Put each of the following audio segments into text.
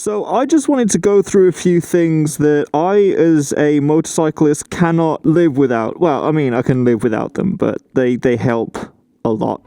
So I just wanted to go through a few things that I, as a motorcyclist, cannot live without. Well, I mean, I can live without them, but they help a lot.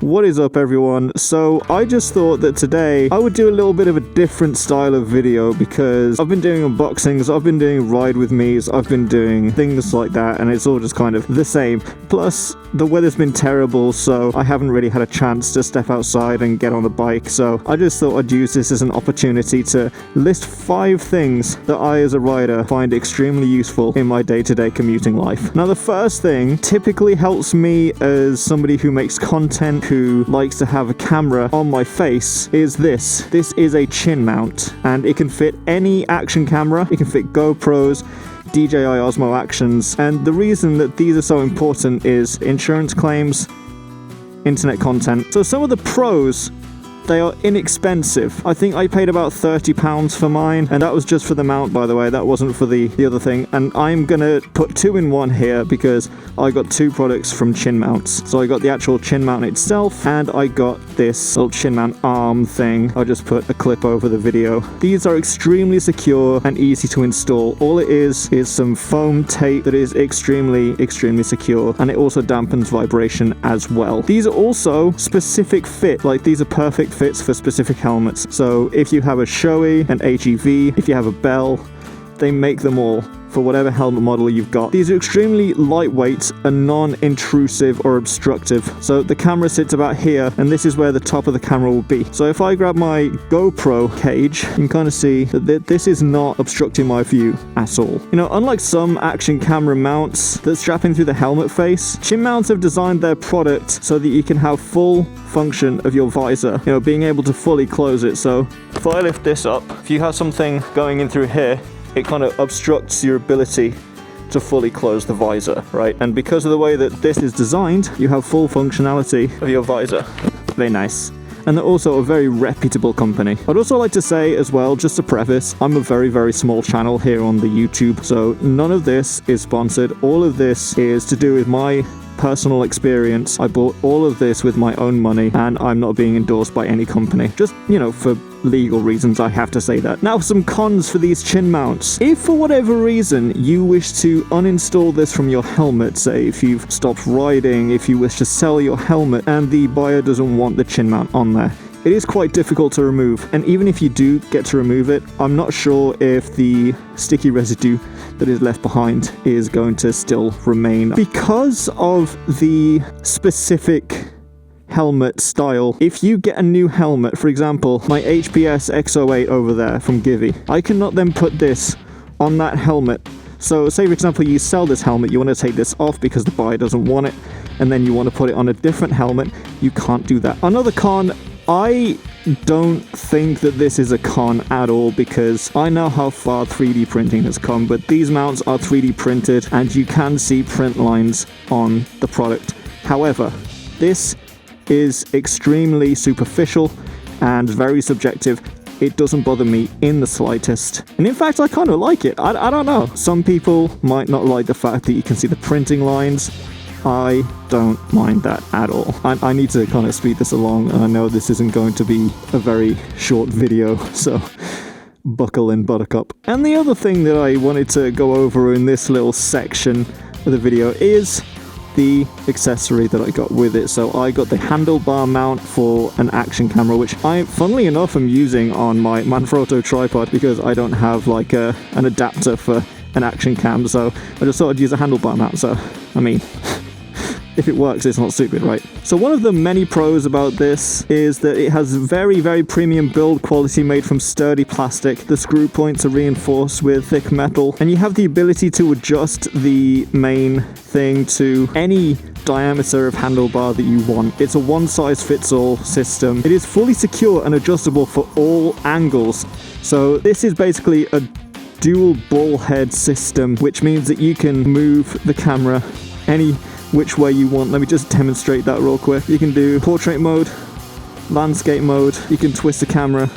What is up, everyone? So I just thought that today I would do a little bit of a different style of video because I've been doing unboxings, I've been doing ride with me's, I've been doing things like that, and it's all just kind of the same. Plus, the weather's been terrible, so I haven't really had a chance to step outside and get on the bike, so I just thought I'd use this as an opportunity to list 5 things that I, as a rider, find extremely useful in my day-to-day commuting life. Now, the first thing typically helps me as somebody who makes content, who likes to have a camera on my face, is this. This is a chin mount, and it can fit any action camera. It can fit GoPros, DJI Osmo Actions, and the reason that these are so important is insurance claims, internet content. So some of the pros, they are inexpensive. I think I paid about £30 for mine, and that was just for the mount, by the way. That wasn't for the other thing. And I'm gonna put 2 in 1 here because I got 2 products from chin mounts. So I got the actual chin mount itself, and I got this little chin mount arm thing. I just put a clip over the video. These are extremely secure and easy to install. All it is some foam tape that is extremely secure, and it also dampens vibration as well. These are also specific fit, like these are perfect fits for specific helmets. So if you have a Shoei, an HEV, if you have a Bell, they make them all for whatever helmet model you've got. These are extremely lightweight and non-intrusive or obstructive. So the camera sits about here, and this is where the top of the camera will be. So if I grab my GoPro cage, you can kind of see that this is not obstructing my view at all. You know, unlike some action camera mounts that strap in through the helmet face, chin mounts have designed their product so that you can have full function of your visor, you know, being able to fully close it. So if I lift this up, if you have something going in through here, it kind of obstructs your ability to fully close the visor, right? And because of the way that this is designed, you have full functionality of your visor. Very nice. And they're also a very reputable company. I'd also like to say as well, just to preface, I'm a very small channel here on the YouTube, so none of this is sponsored. All of this is to do with my personal experience. I bought all of this with my own money, and I'm not being endorsed by any company. Just, you know, for legal reasons, I have to say that. Now, some cons for these chin mounts. If for whatever reason you wish to uninstall this from your helmet, say if you've stopped riding, if you wish to sell your helmet and the buyer doesn't want the chin mount on there, it is quite difficult to remove. And even if you do get to remove it, I'm not sure if the sticky residue that is left behind is going to still remain. Because of the specific helmet style, if you get a new helmet, for example, my HPS X08 over there from Givy, I cannot then put this on that helmet. So say, for example, you sell this helmet, you want to take this off because the buyer doesn't want it, and then you want to put it on a different helmet, you can't do that. Another con, I don't think that this is a con at all, because I know how far 3D printing has come, but these mounts are 3D printed and you can see print lines on the product. However, this is extremely superficial and very subjective. It doesn't bother me in the slightest. And in fact, I kind of like it. I don't know. Some people might not like the fact that you can see the printing lines. I don't mind that at all. I need to kind of speed this along, and I know this isn't going to be a very short video, so buckle in, buttercup. And the other thing that I wanted to go over in this little section of the video is the accessory that I got with it. So I got the handlebar mount for an action camera, which I, funnily enough, am using on my Manfrotto tripod because I don't have like an adapter for an action cam, so I just thought I'd use a handlebar mount. So, I mean, if it works, it's not stupid, right? So one of the many pros about this is that it has very premium build quality made from sturdy plastic. The screw points are reinforced with thick metal, and you have the ability to adjust the main thing to any diameter of handlebar that you want. It's a one-size-fits-all system. It is fully secure and adjustable for all angles. So this is basically a dual ball head system, which means that you can move the camera any which way you want. Let me just demonstrate that real quick. You can do portrait mode, landscape mode, you can twist the camera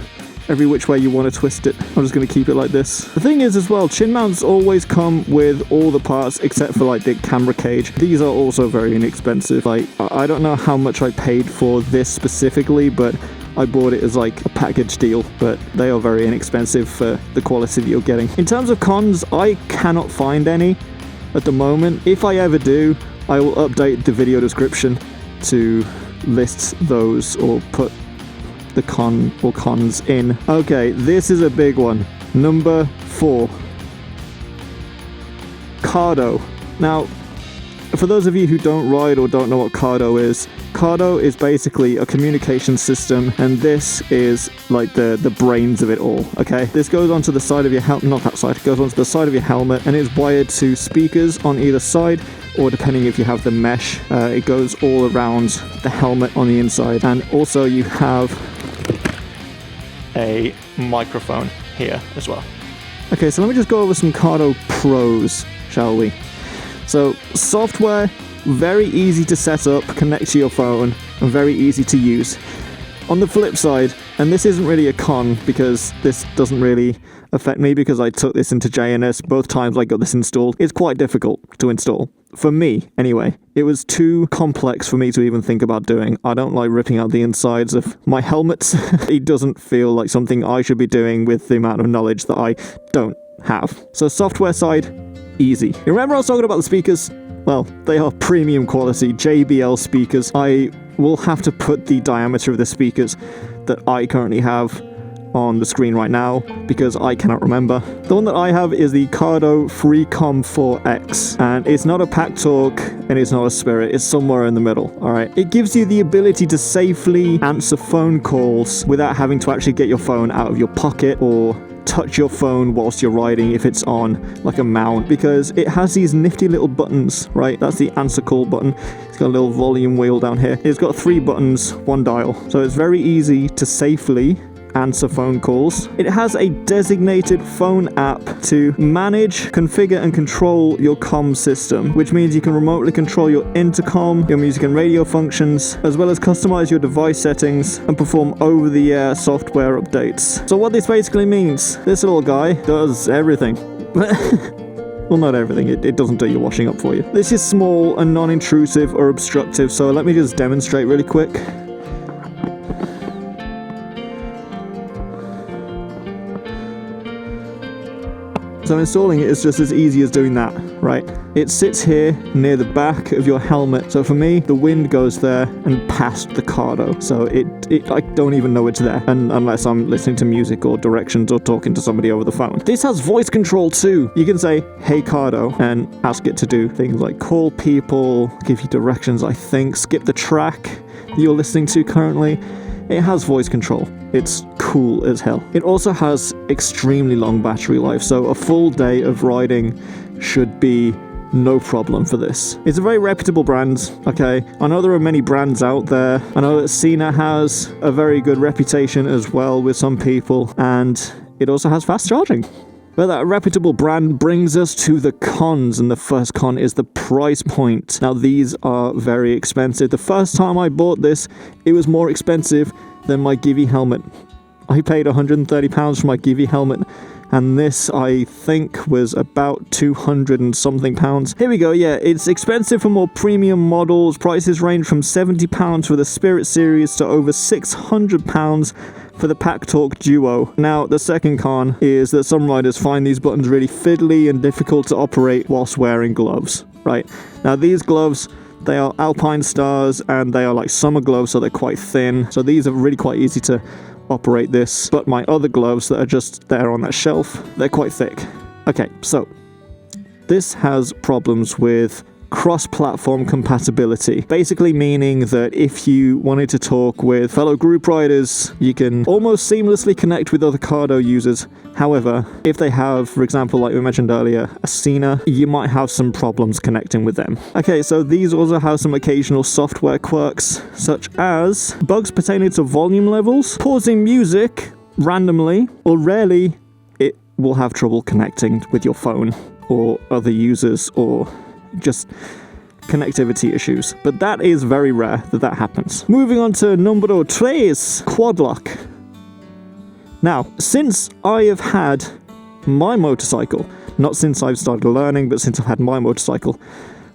every which way you want to twist it. I'm just going to keep it like this. The thing is as well, chin mounts always come with all the parts except for like the camera cage. These are also very inexpensive. Like, I don't know how much I paid for this specifically, but I bought it as like a package deal, but they are very inexpensive for the quality that you're getting. In terms of cons, I cannot find any at the moment. If I ever do, I will update the video description to list those or put the cons in. Okay, this is a big one. Number 4. Cardo. Now, for those of you who don't ride or don't know what Cardo is basically a communication system, and this is like the brains of it all, okay? This goes onto the side of your helmet, not that side, it goes onto the side of your helmet, and it's wired to speakers on either side, or depending if you have the mesh, it goes all around the helmet on the inside. And also you have a microphone here as well. Okay, so let me just go over some Cardo pros, shall we? So, software, very easy to set up, connect to your phone, and very easy to use. On the flip side, and this isn't really a con because this doesn't really affect me because I took this into JNS both times I got this installed, it's quite difficult to install. For me, anyway. It was too complex for me to even think about doing. I don't like ripping out the insides of my helmets. It doesn't feel like something I should be doing with the amount of knowledge that I don't have. So software side, easy. You remember I was talking about the speakers? Well, they are premium quality JBL speakers. I will have to put the diameter of the speakers that I currently have on the screen right now because I cannot remember. The one that I have is the Cardo Freecom 4X, and it's not a Pack Talk and it's not a Spirit, it's somewhere in the middle, alright? It gives you the ability to safely answer phone calls without having to actually get your phone out of your pocket or touch your phone whilst you're riding if it's on like a mount, because it has these nifty little buttons, right? That's the answer call button. It's got a little volume wheel down here. It's got 3 buttons, 1 dial, so it's very easy to safely answer phone calls. It has a designated phone app to manage, configure and control your comm system, which means you can remotely control your intercom, your music and radio functions, as well as customize your device settings and perform over-the-air software updates. So what this basically means, this little guy does everything. Well, not everything, it doesn't do your washing up for you. This is small and non-intrusive or obstructive, so let me just demonstrate really quick. So installing it is just as easy as doing that, right? It sits here near the back of your helmet. So for me, the wind goes there and past the Cardo. So I don't even know it's there, and unless I'm listening to music or directions or talking to somebody over the phone. This has voice control too. You can say, "Hey Cardo," and ask it to do things like call people, give you directions, I think, skip the track you're listening to currently. It has voice control. It's cool as hell. It also has extremely long battery life, so a full day of riding should be no problem for this. It's a very reputable brand, okay? I know there are many brands out there. I know that Cena has a very good reputation as well with some people, and it also has fast charging. But that reputable brand brings us to the cons, and the first con is the price point. Now, these are very expensive. The first time I bought this, it was more expensive than my Givi helmet. I paid £130 for my Givi helmet, and this, I think, was about 200 and something pounds. Here we go, yeah, it's expensive for more premium models. Prices range from £70 for the Spirit series to over £600 for the Pack Talk Duo. Now, the second con is that some riders find these buttons really fiddly and difficult to operate whilst wearing gloves, right? Now, these gloves, they are Alpine Stars, and they are like summer gloves, so they're quite thin. So these are really quite easy to operate this. But my other gloves that are just there on that shelf, they're quite thick. Okay, so this has problems with cross-platform compatibility, basically meaning that if you wanted to talk with fellow group riders, you can almost seamlessly connect with other Cardo users. However, if they have, for example, like we mentioned earlier, a Cena, you might have some problems connecting with them. Okay, so these also have some occasional software quirks, such as bugs pertaining to volume levels, pausing music randomly, or rarely it will have trouble connecting with your phone or other users, or just connectivity issues. But that is very rare that happens. Moving on to numero 3, quadlock. Now, since I have had my motorcycle, not since I've started learning, but since I've had my motorcycle,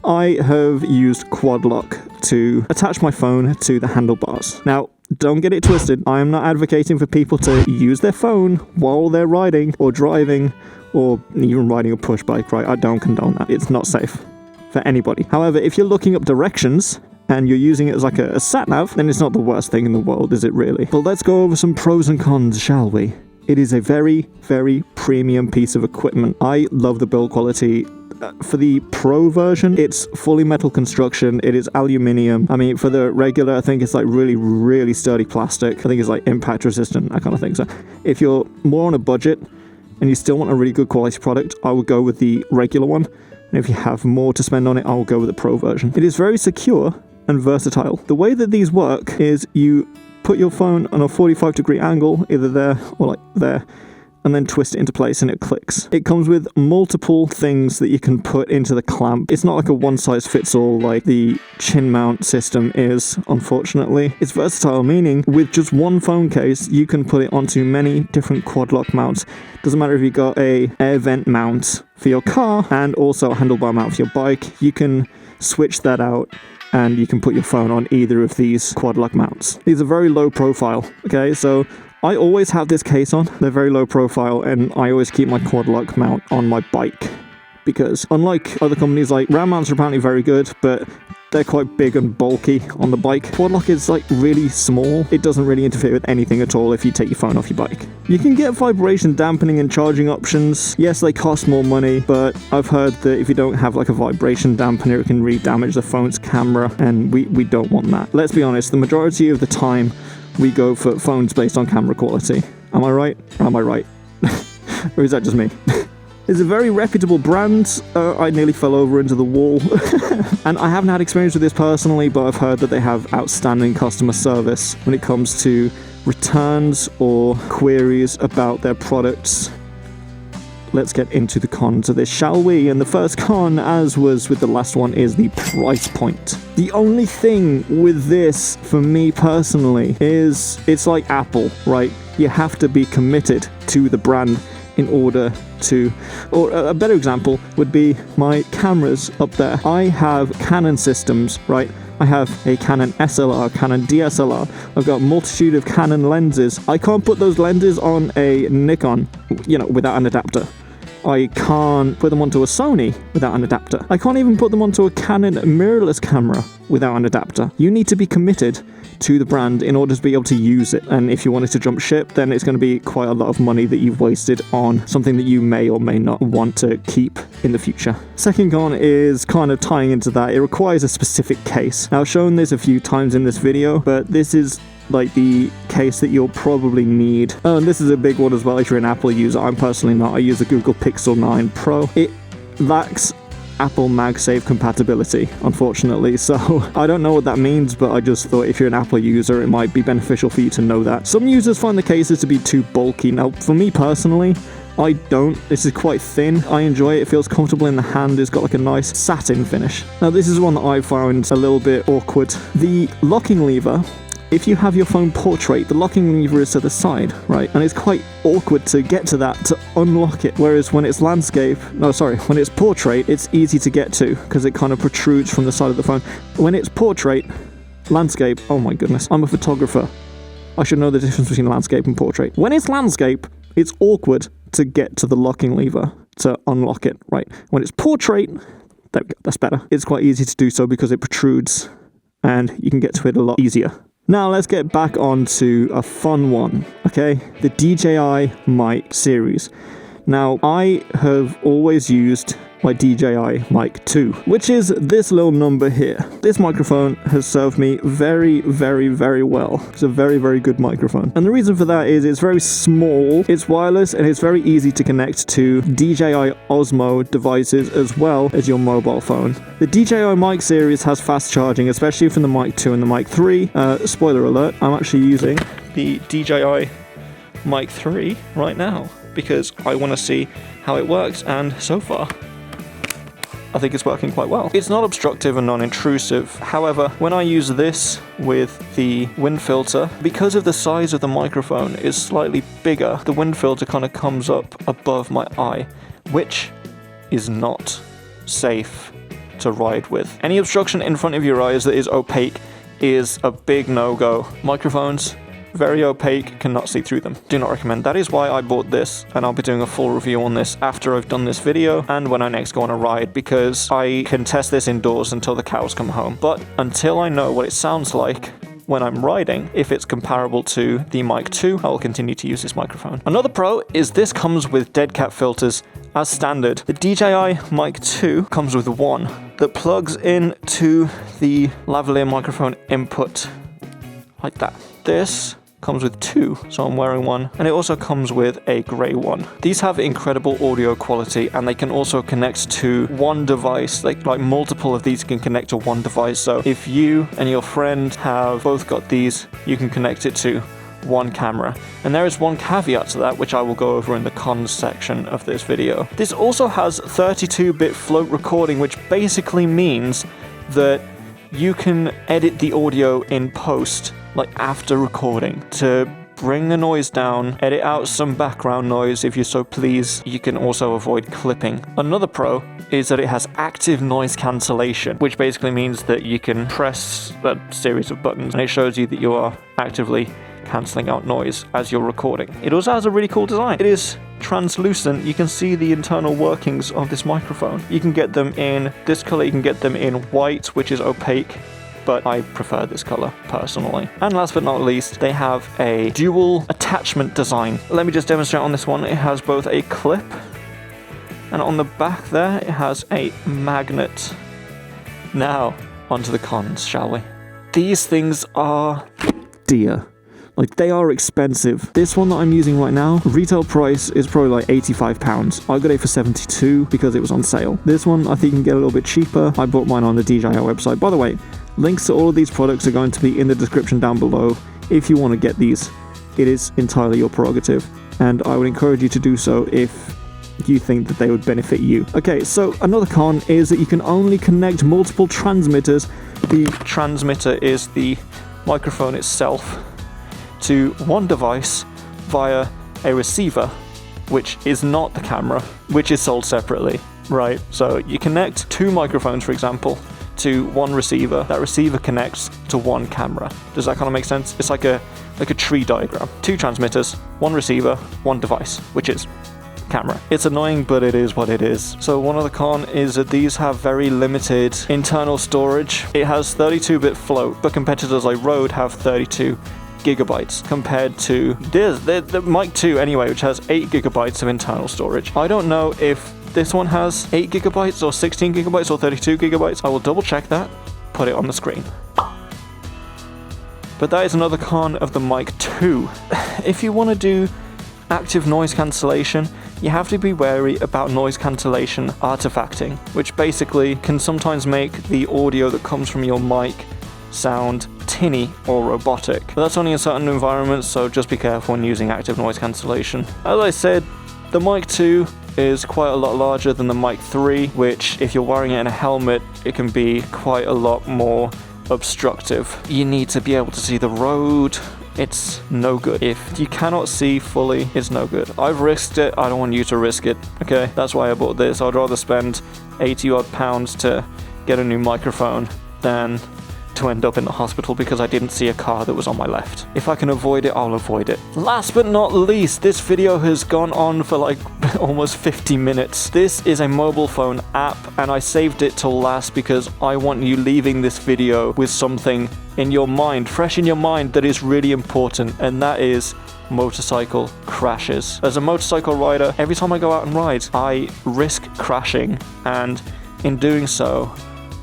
I have used quadlock to attach my phone to the handlebars. Now, don't get it twisted. I am not advocating for people to use their phone while they're riding or driving or even riding a push bike, right? I don't condone that. It's not safe for anybody. However, if you're looking up directions and you're using it as like a sat-nav, then it's not the worst thing in the world, is it really? But let's go over some pros and cons, shall we? It is a very, very premium piece of equipment. I love the build quality. For the Pro version, it's fully metal construction. It is aluminium. I mean, for the regular, I think it's like really, really sturdy plastic. I think it's like impact resistant, that kind of thing. So if you're more on a budget and you still want a really good quality product, I would go with the regular one. And if you have more to spend on it, I will go with the Pro version. It is very secure and versatile. The way that these work is you put your phone on a 45-degree angle, either there or like there, and then twist it into place and it clicks. It comes with multiple things that you can put into the clamp. It's not like a one-size-fits-all like the chin mount system is, unfortunately. It's versatile, meaning with just one phone case, you can put it onto many different quad lock mounts. Doesn't matter if you got a air vent mount for your car and also a handlebar mount for your bike. You can switch that out and you can put your phone on either of these quad lock mounts. These are very low profile, okay? So I always have this case on. They're very low profile, and I always keep my quad lock mount on my bike because unlike other companies, like RAM mounts are apparently very good, but they're quite big and bulky on the bike. Quad lock is like really small. It doesn't really interfere with anything at all if you take your phone off your bike. You can get vibration dampening and charging options. Yes, they cost more money, but I've heard that if you don't have like a vibration dampener, it can really damage the phone's camera, and we don't want that. Let's be honest, the majority of the time we go for phones based on camera quality. Am I right? Or am I right? Or is that just me? It's a very reputable brand. I nearly fell over into the wall. And I haven't had experience with this personally, but I've heard that they have outstanding customer service when it comes to returns or queries about their products. Let's get into the cons of this, shall we? And the first con, as was with the last one, is the price point. The only thing with this, for me personally, is it's like Apple, right? You have to be committed to the brand in order to, or a better example would be my cameras up there. I have Canon systems, right? I have a Canon SLR, Canon DSLR. I've got a multitude of Canon lenses. I can't put those lenses on a Nikon, without an adapter. I can't put them onto a Sony without an adapter. I can't even put them onto a Canon mirrorless camera without an adapter. You need to be committed to the brand in order to be able to use it. And if you wanted to jump ship, then it's going to be quite a lot of money that you've wasted on something that you may or may not want to keep in the future. Second con is kind of tying into that. It requires a specific case. Now, I've shown this a few times in this video, but this is like the case that you'll probably need. Oh, and this is a big one as well if you're an Apple user. I'm personally not. I use a Google Pixel 9 Pro. It lacks Apple MagSafe compatibility, unfortunately, so I don't know what that means, but I just thought if you're an Apple user, it might be beneficial for you to know that. Some users find the cases to be too bulky. Now, for me personally, I don't. This is quite thin. I enjoy it. It feels comfortable in the hand. It's got like a nice satin finish. Now, this is one that I found a little bit awkward. The locking lever, if you have your phone portrait, the locking lever is to the side, right? And it's quite awkward to get to that, to unlock it. Whereas when it's when it's portrait, it's easy to get to because it kind of protrudes from the side of the phone. When it's portrait, landscape, oh my goodness, I'm a photographer. I should know the difference between landscape and portrait. When it's landscape, it's awkward to get to the locking lever to unlock it, right? When it's portrait, there we go, that's better. It's quite easy to do so because it protrudes and you can get to it a lot easier. Now let's get back on to a fun one, okay? The DJI Mic series. Now, I have always used my DJI Mic 2, which is this little number here. This microphone has served me very, very, very well. It's a very, very good microphone. And the reason for that is it's very small, it's wireless, and it's very easy to connect to DJI Osmo devices as well as your mobile phone. The DJI Mic series has fast charging, especially from the Mic 2 and the Mic 3. Spoiler alert, I'm actually using the DJI Mic 3 right now because I want to see how it works, and so far I think it's working quite well. It's not obstructive and non-intrusive. However, when I use this with the wind filter, because of the size of the microphone is slightly bigger, the wind filter kind of comes up above my eye, which is not safe to ride with. Any obstruction in front of your eyes that is opaque is a big no-go. Microphones, very opaque, cannot see through them. Do not recommend. That is why I bought this, and I'll be doing a full review on this after I've done this video and when I next go on a ride, because I can test this indoors until the cows come home. But until I know what it sounds like when I'm riding, if it's comparable to the Mic 2, I will continue to use this microphone. Another pro is this comes with dead cat filters as standard. The DJI Mic 2 comes with one that plugs into the lavalier microphone input like that. This comes with two, so I'm wearing one, and it also comes with a grey one. These have incredible audio quality, and they can also connect to one device. Like multiple of these can connect to one device, so if you and your friend have both got these, you can connect it to one camera. And there is one caveat to that, which I will go over in the cons section of this video. This also has 32-bit float recording, which basically means that you can edit the audio in post, like after recording, to bring the noise down, edit out some background noise if you so please. You can also avoid clipping. Another pro is that it has active noise cancellation, which basically means that you can press a series of buttons and it shows you that you are actively cancelling out noise as you're recording. It also has a really cool design. It is translucent. You can see the internal workings of this microphone. You can get them in this color, you can get them in white, which is opaque, but I prefer this color personally. And last but not least, they have a dual attachment design. Let me just demonstrate on this one. It has both a clip, and on the back there it has a magnet. Now onto the cons, shall we? These things are dear. Like, they are expensive. This one that I'm using right now, retail price is probably like £85. I got it for 72 because it was on sale. This one I think you can get a little bit cheaper. I bought mine on the DJI website. By the way, links to all of these products are going to be in the description down below. If you want to get these, it is entirely your prerogative, and I would encourage you to do so if you think that they would benefit you. Okay, so another con is that you can only connect multiple transmitters. The transmitter is the microphone itself to one device via a receiver, which is not the camera, which is sold separately, right? So you connect two microphones, for example, to one receiver. That receiver connects to one camera. Does that kind of make sense? It's like a tree diagram. Two transmitters, one receiver, one device, which is camera. It's annoying, but it is what it is. So one other con is that these have very limited internal storage. It has 32-bit float, but competitors like Rode have 32 gigabytes compared to the Mic 2 anyway, which has 8 gigabytes of internal storage. I don't know if this one has 8 gigabytes or 16 gigabytes or 32 gigabytes. I will double check that, put it on the screen. But that is another con of the Mic 2. If you want to do active noise cancellation, you have to be wary about noise cancellation artifacting, which basically can sometimes make the audio that comes from your mic sound tinny or robotic. But that's only in certain environments, so just be careful when using active noise cancellation. As I said, the Mic 2 is quite a lot larger than the Mic 3, which if you're wearing it in a helmet, it can be quite a lot more obstructive. You need to be able to see the road. It's no good. If you cannot see fully, it's no good. I've risked it. I don't want you to risk it, okay? That's why I bought this. I'd rather spend 80 odd pounds to get a new microphone than to end up in the hospital because I didn't see a car that was on my left. If I can avoid it, I'll avoid it. Last but not least, this video has gone on for like almost 50 minutes. This is a mobile phone app, and I saved it till last because I want you leaving this video with something in your mind, fresh in your mind, that is really important, and that is motorcycle crashes. As a motorcycle rider, every time I go out and ride, I risk crashing, and in doing so,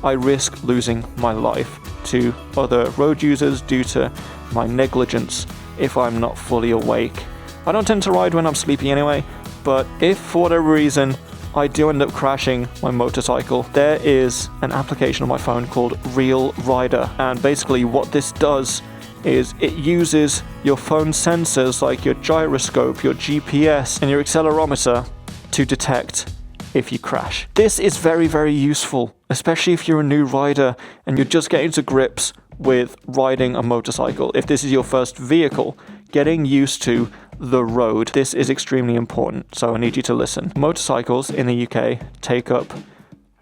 I risk losing my life to other road users due to my negligence if I'm not fully awake. I don't tend to ride when I'm sleepy anyway, but if for whatever reason I do end up crashing my motorcycle, there is an application on my phone called Real Rider, and basically what this does is it uses your phone sensors like your gyroscope, your GPS, and your accelerometer to detect if you crash. This is very, very useful, especially if you're a new rider and you're just getting to grips with riding a motorcycle. If this is your first vehicle, getting used to the road, this is extremely important, so I need you to listen. Motorcycles in the UK take up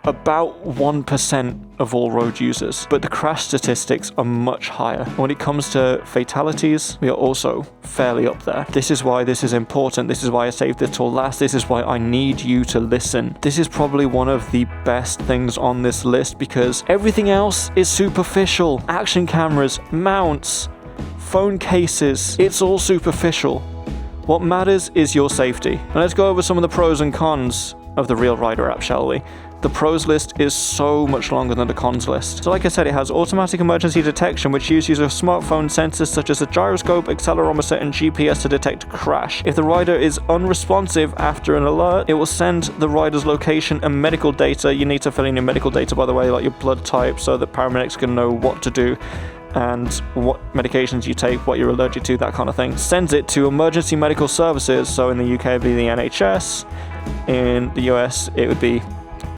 about 1% of all road users, but the crash statistics are much higher. When it comes to fatalities, we are also fairly up there. This is why this is important. This is why I saved this till last. This is why I need you to listen. This is probably one of the best things on this list because everything else is superficial. Action cameras, mounts, phone cases, it's all superficial. What matters is your safety. And let's go over some of the pros and cons of the Real Rider app, shall we? The pros list is so much longer than the cons list. So like I said, it has automatic emergency detection, which uses your smartphone sensors such as a gyroscope, accelerometer, and GPS to detect a crash. If the rider is unresponsive after an alert, it will send the rider's location and medical data. You need to fill in your medical data, by the way, like your blood type, so that paramedics can know what to do and what medications you take, what you're allergic to, that kind of thing. Sends it to emergency medical services, so in the UK it'd be the NHS, in the US it would be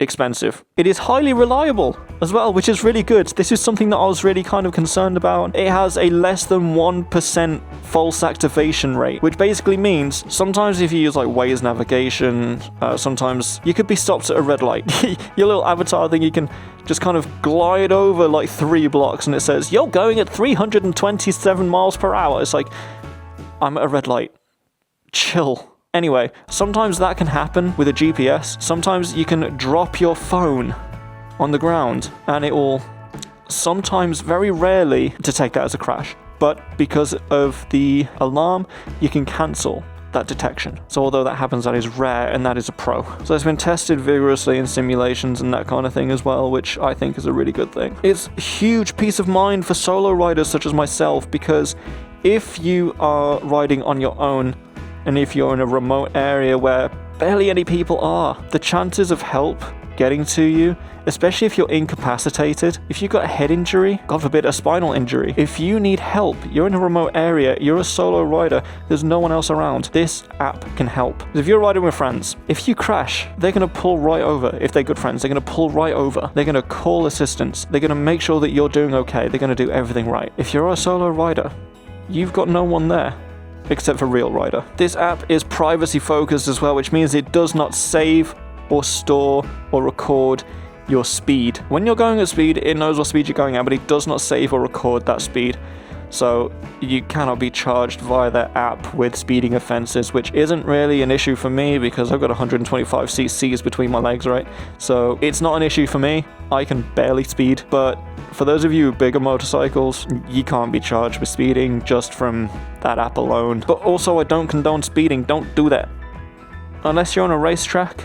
expensive. It is highly reliable as well, which is really good. This is something that I was really kind of concerned about. It has a less than 1% false activation rate, which basically means sometimes if you use like Waze navigation, sometimes you could be stopped at a red light. Your little avatar thing, you can just kind of glide over like 3 blocks and it says, you're going at 327 miles per hour. It's like, I'm at a red light. Chill. Anyway, sometimes that can happen with a GPS. Sometimes you can drop your phone on the ground and it will sometimes, very rarely, detect that as a crash. But because of the alarm, you can cancel that detection. So although that happens, that is rare and that is a pro. So it's been tested vigorously in simulations and that kind of thing as well, which I think is a really good thing. It's a huge peace of mind for solo riders such as myself, because if you are riding on your own, and if you're in a remote area where barely any people are, the chances of help getting to you, especially if you're incapacitated, if you've got a head injury, God forbid a spinal injury, if you need help, you're in a remote area, you're a solo rider, there's no one else around, this app can help. If you're riding with friends, if you crash, they're going to pull right over. If they're good friends, they're going to pull right over. They're going to call assistance. They're going to make sure that you're doing okay. They're going to do everything right. If you're a solo rider, you've got no one there. Except for Real Rider. This app is privacy focused as well, which means it does not save or store or record your speed. When you're going at speed, it knows what speed you're going at, but it does not save or record that speed. So you cannot be charged via the app with speeding offenses, which isn't really an issue for me because I've got 125 cc's between my legs, right? So it's not an issue for me. I can barely speed, but for those of you with bigger motorcycles, you can't be charged with speeding just from that app alone. But also, I don't condone speeding. Don't do that. Unless you're on a racetrack,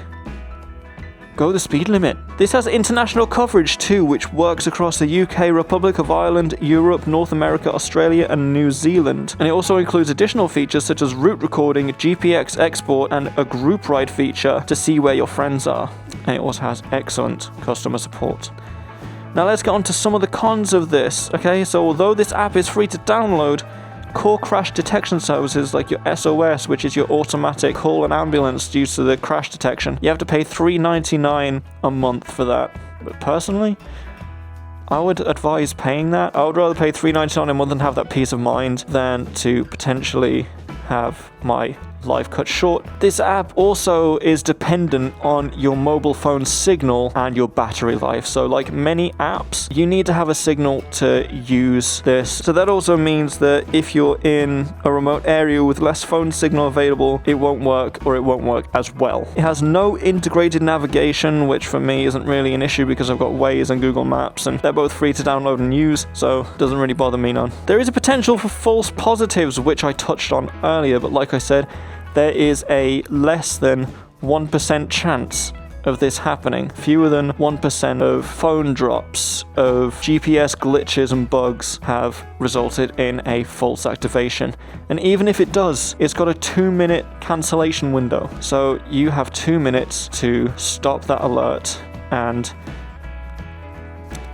go the speed limit. This has international coverage too, which works across the UK, Republic of Ireland, Europe, North America, Australia, and New Zealand. And it also includes additional features such as route recording, GPX export, and a group ride feature to see where your friends are. And it also has excellent customer support. Now let's get on to some of the cons of this. Okay, so although this app is free to download, core crash detection services like your SOS, which is your automatic call an ambulance due to the crash detection, you have to pay $3.99 a month for that. But personally, I would advise paying that. I would rather pay $3.99 a month and have that peace of mind than to potentially have my life cut short. This app also is dependent on your mobile phone signal and your battery life. So like many apps, you need to have a signal to use this. So that also means that if you're in a remote area with less phone signal available, it won't work, or it won't work as well. It has no integrated navigation, which for me isn't really an issue because I've got Waze and Google Maps and they're both free to download and use, so it doesn't really bother me none. There is a potential for false positives, which I touched on earlier, but like I said, there is a less than 1% chance of this happening. Fewer than 1% of phone drops, of GPS glitches and bugs have resulted in a false activation. And even if it does, it's got a 2-minute cancellation window. So you have 2 minutes to stop that alert and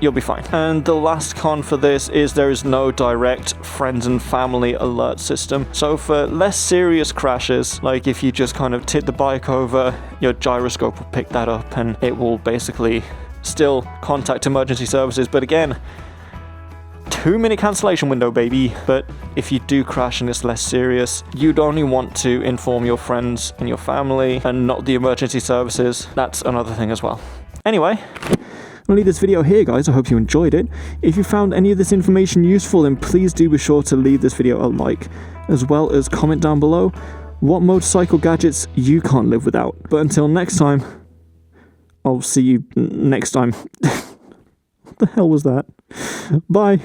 you'll be fine. And the last con for this is there is no direct friends and family alert system. So for less serious crashes, like if you just kind of tip the bike over, your gyroscope will pick that up and it will basically still contact emergency services. But again, 2-minute cancellation window, baby. But if you do crash and it's less serious, you'd only want to inform your friends and your family and not the emergency services. That's another thing as well. Anyway, I'll leave this video here, guys. I hope you enjoyed it. If you found any of this information useful, then please do be sure to leave this video a like, as well as comment down below what motorcycle gadgets you can't live without. But until next time, I'll see you next time. What the hell was that? Bye.